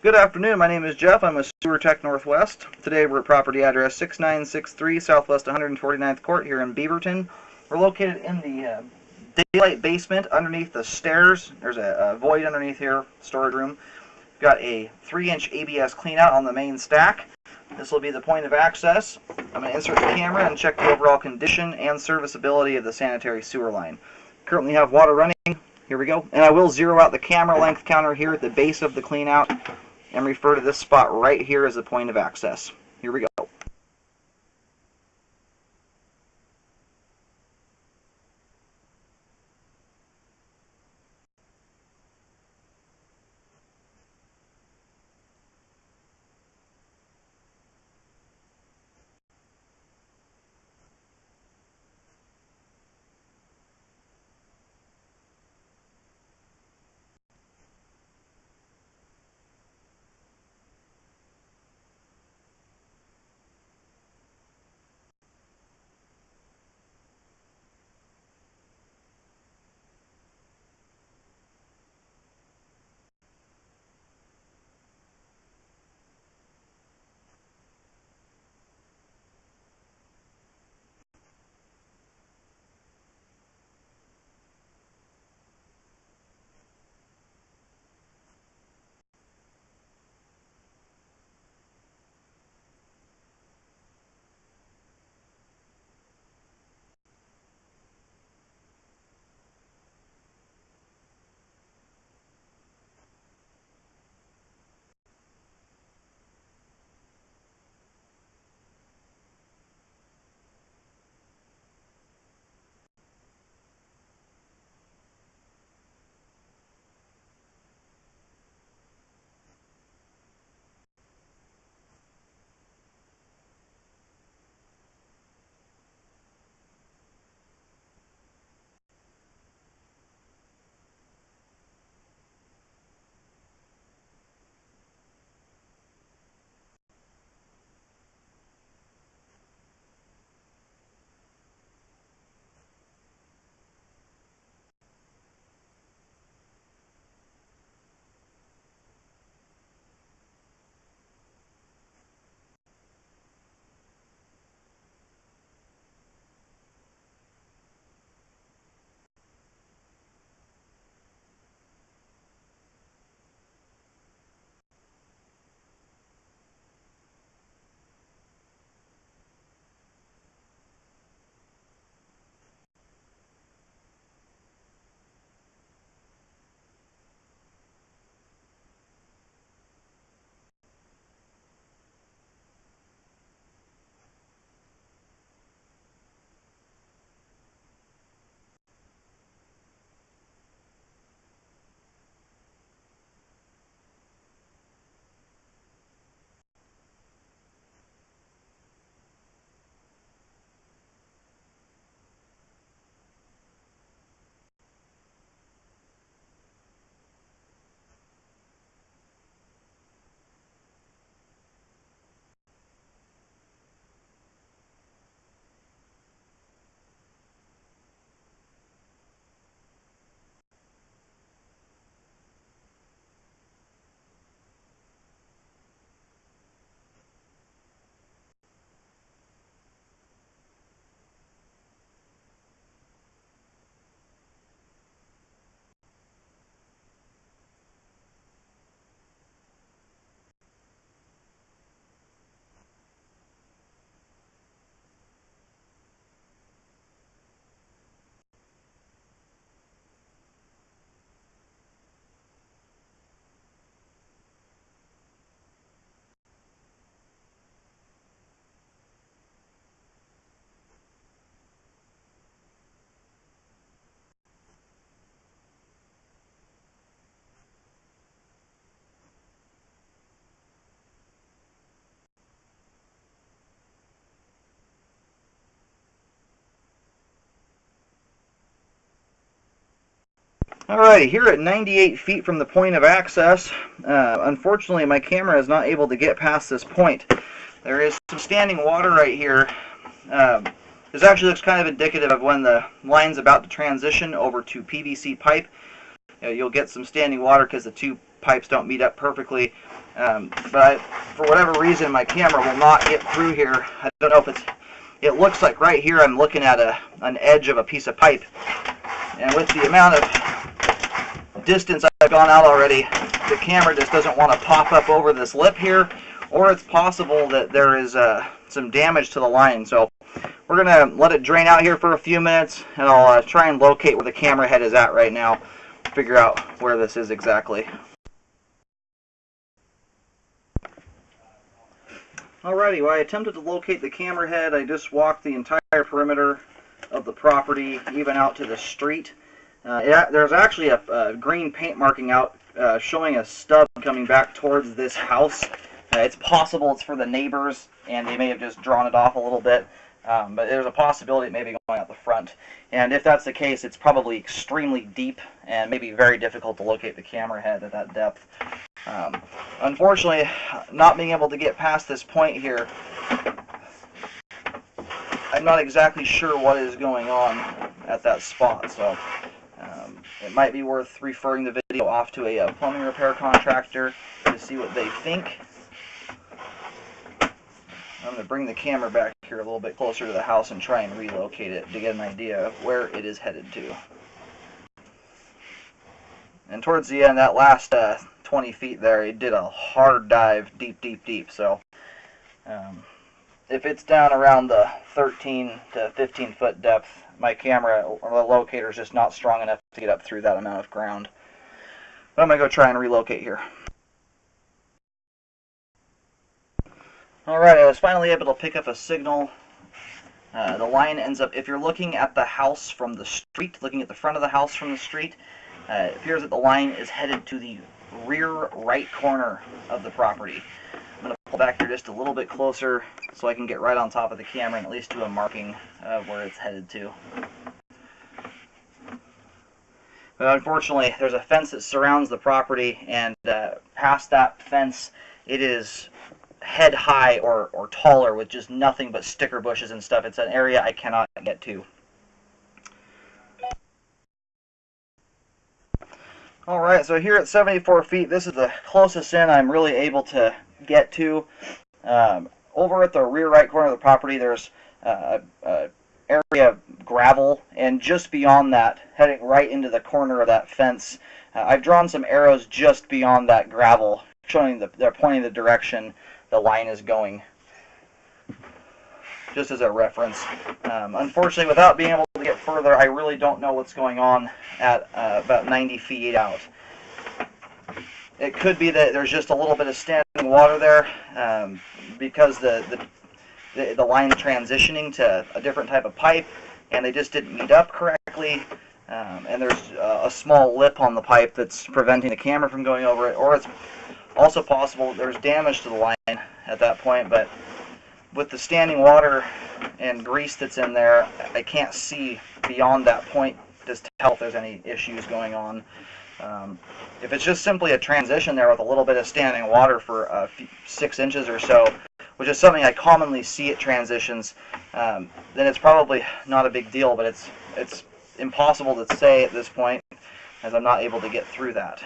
Good afternoon, my name is Jeff. I'm with Sewer Tech Northwest. Today we're at property address 6963 Southwest 149th Court here in Beaverton. We're located in the daylight basement underneath the stairs. There's a void underneath here, storage room. We've got a 3-inch ABS cleanout on the main stack. This will be the point of access. I'm going to insert the camera and check the overall condition and serviceability of the sanitary sewer line. Currently have water running. Here we go. And I will zero out the camera length counter here at the base of the cleanout and refer to this spot right here as a point of access. Here we go. Alrighty, here at 98 feet from the point of access, unfortunately my camera is not able to get past this point. There is some standing water right here. This actually looks kind of indicative of when the line's about to transition over to PVC pipe. You'll get some standing water because the two pipes don't meet up perfectly. But for whatever reason, my camera will not get through here. I don't know if it looks like right here I'm looking at an edge of a piece of pipe. And with the amount of distance I've gone out already, the camera just doesn't want to pop up over this lip here, or it's possible that there is some damage to the line. So we're going to let it drain out here for a few minutes, and I'll try and locate where the camera head is at right now, figure out where this is exactly. Alrighty, well, I attempted to locate the camera head. I just walked the entire perimeter of the property, even out to the street. There's actually a green paint marking out showing a stub coming back towards this house. It's possible it's for the neighbors, and they may have just drawn it off a little bit. But there's a possibility it may be going out the front. And if that's the case, it's probably extremely deep and maybe very difficult to locate the camera head at that depth. Unfortunately, not being able to get past this point here, I'm not exactly sure what is going on at that spot. So it might be worth referring the video off to a plumbing repair contractor to see what they think. I'm going to bring the camera back here a little bit closer to the house and try and relocate it to get an idea of where it is headed to. And towards the end, that last 20 feet there, it did a hard dive deep, deep, deep. So if it's down around the 13 to 15 foot depth, my camera or the locator is just not strong enough to get up through that amount of ground. But I'm going to go try and relocate here. Alright, I was finally able to pick up a signal. The line ends up, if you're looking at the house from the street, looking at the front of the house from the street, it appears that the line is headed to the rear right corner of the property. I'm going to pull back here just a little bit closer so I can get right on top of the camera and at least do a marking of where it's headed to. But unfortunately, there's a fence that surrounds the property, and past that fence, it is head high or taller with just nothing but sticker bushes and stuff. It's an area I cannot get to. Alright, so here at 74 feet, this is the closest in I'm really able to get to. Over at the rear right corner of the property, there's an area of gravel, and just beyond that, heading right into the corner of that fence, I've drawn some arrows just beyond that gravel, showing they're pointing the direction the line is going, just as a reference. Unfortunately, without being able to get further, I really don't know what's going on at about 90 feet out. It could be that there's just a little bit of standing water there because the line's transitioning to a different type of pipe, and they just didn't meet up correctly. And there's a small lip on the pipe that's preventing the camera from going over it, or it's also possible there's damage to the line at that point, but with the standing water and grease that's in there, I can't see beyond that point just to tell if there's any issues going on. If it's just simply a transition there with a little bit of standing water for 6 inches or so, which is something I commonly see at transitions, then it's probably not a big deal, but it's impossible to say at this point, as I'm not able to get through that.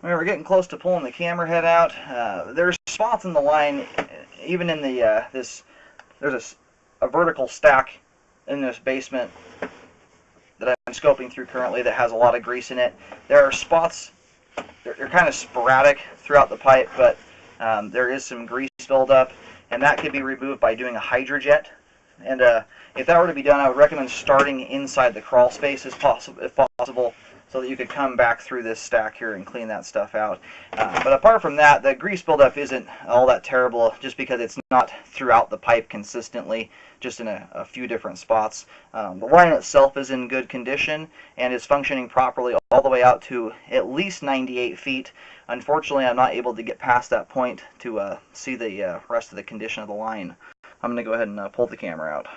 We're getting close to pulling the camera head out. There's spots in the line, even in the there's a vertical stack in this basement that I'm scoping through currently that has a lot of grease in it. There are spots, they're kind of sporadic throughout the pipe, but there is some grease buildup, and that could be removed by doing a hydrojet. And if that were to be done, I would recommend starting inside the crawl space if possible. so that you could come back through this stack here and clean that stuff out. But apart from that, the grease buildup isn't all that terrible, just because it's not throughout the pipe consistently, just in a few different spots. The line itself is in good condition and is functioning properly all the way out to at least 98 feet. Unfortunately, I'm not able to get past that point to see the rest of the condition of the line. I'm going to go ahead and pull the camera out.